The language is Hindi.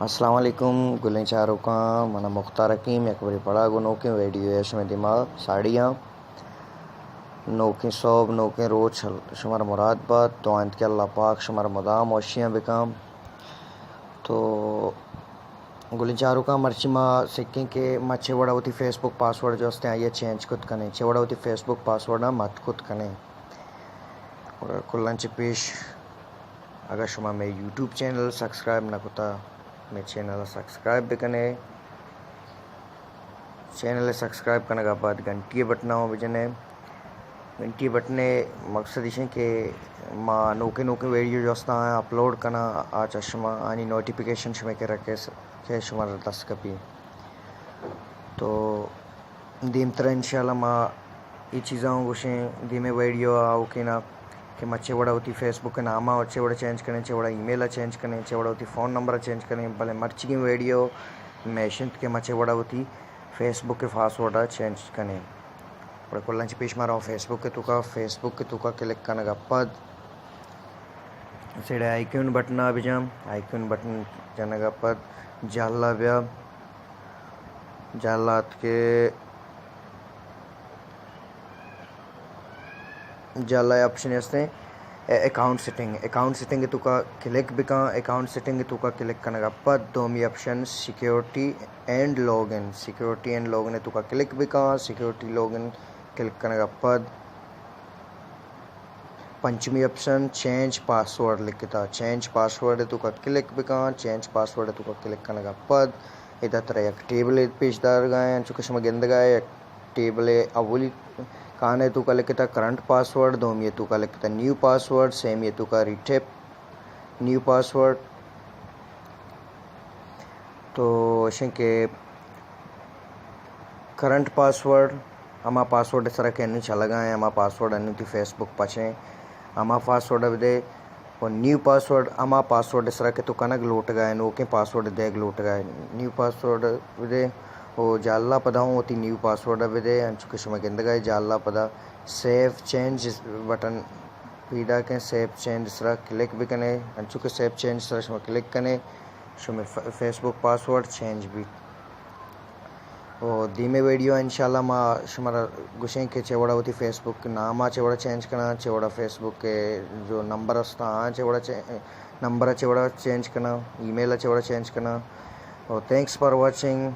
अस्सलाम वालेकुम गुलें चारों का मना मुख्तार हकीम एक बारी पड़ा गुनो के वीडियो है शुमे दिमाग साड़ियाँ नोके सौब नोके रोज शुमार मुराद बात तो अंत के अल्लाह पाक शुमार मुदाम ओशियाँ बिकाम तो गुलें चारों का मर्ची माँ सिक्के के माँ चेवड़ा होती फेसबुक पासवर्ड जो हस्ते आइए चेंज खुद कने चेवड़ा होती फेसबुक पासवर्ड ना मत खुद कने और कुल्लन पेश अगर शुमा में यूट्यूब चैनल सब्सक्राइब ना कुता मैं चैनल सब्सक्राइब भी कने चैनल सब्सक्राइब करने के बाद घंटी बटना हो बजने घंटी बटने मकसद इसे कि माँ नोके नोके वीडियो जो है अपलोड करना आ चश्मा आनी नोटिफिकेशन शुमे के रखे के शुमार दस कपी तो दीम तरह इंशाल्लाह माँ ये चीज़ों गुशे दीमे वीडियो आओ कि ना कि मच्छे बड़ा होती फेसबुक के नाम अच्छे बड़ा चेंज करने चे बड़ा ईमेल चेंज करने चे बड़ा होती फ़ोन नंबर चेंज करने भले मर्ची की वीडियो मैशन के मच्छे बड़ा होती फेसबुक के पासवर्ड चेंज करने बड़ा कुल्ला पेश मारा फेसबुक के तुका क्लिक करने का पद सेड़े आइकन बटन आ जाम आइकन बटन जाने का पद जाला व्या जालात के जाला ऑप्शन है अकाउंट सेटिंग तुका क्लिक बिका अकाउंट सेटिंग तुका क्लिक करने का पद दोमी ऑप्शन सिक्योरिटी एंड लॉगिन तुका क्लिक बिका सिक्योरिटी लॉगिन क्लिक करने का पद पंचमी ऑप्शन चेंज पासवर्ड लिखता चेंज पासवर्ड तुका क्लिक बिका चेंज पासवर्ड तुका क्लिक करने का पद इधर तरह एक टेबल पेशदार गाय चुके समय गेंद गाय एक टेबल अवली कान तू का लिखता करंट पासवर्ड दोम ये तू का लिखता न्यू पासवर्ड सेम ये तू का रिटेप न्यू पासवर्ड तो ऐसे के करंट पासवर्ड हमारा पासवर्ड इस तरह के नहीं चला गए हमारा पासवर्ड अन्य थी फेसबुक पचे हमारा पासवर्ड अब दे और न्यू पासवर्ड हमारा पासवर्ड इस तरह के तो कनक लूट गए नो के पासवर्ड दे लूट गए न्यू पासवर्ड दे वो जाला पदा होती न्यू पासवर्ड अवे अंचुके समय కింద गए जाला पदा सेव चेंज बटन पीड़ा के सेव चेंज सरा क्लिक भी कने अंचुके सेव चेंज सरा शुमा क्लिक कने शुमे फेसबुक पासवर्ड चेंज भी और धीमे वीडियो इंशाल्लाह मा शुमारा गुशे के चेवड़ा होती फेसबुक नाम चेवड़ा चेंज करना चेवड़ा फेसबुक के जो नंबर वस्ता चेवड़ा नंबर चेवड़ा चेंज करना ईमेल चेवड़ा चेंज करना और थैंक्स फॉर वाचिंग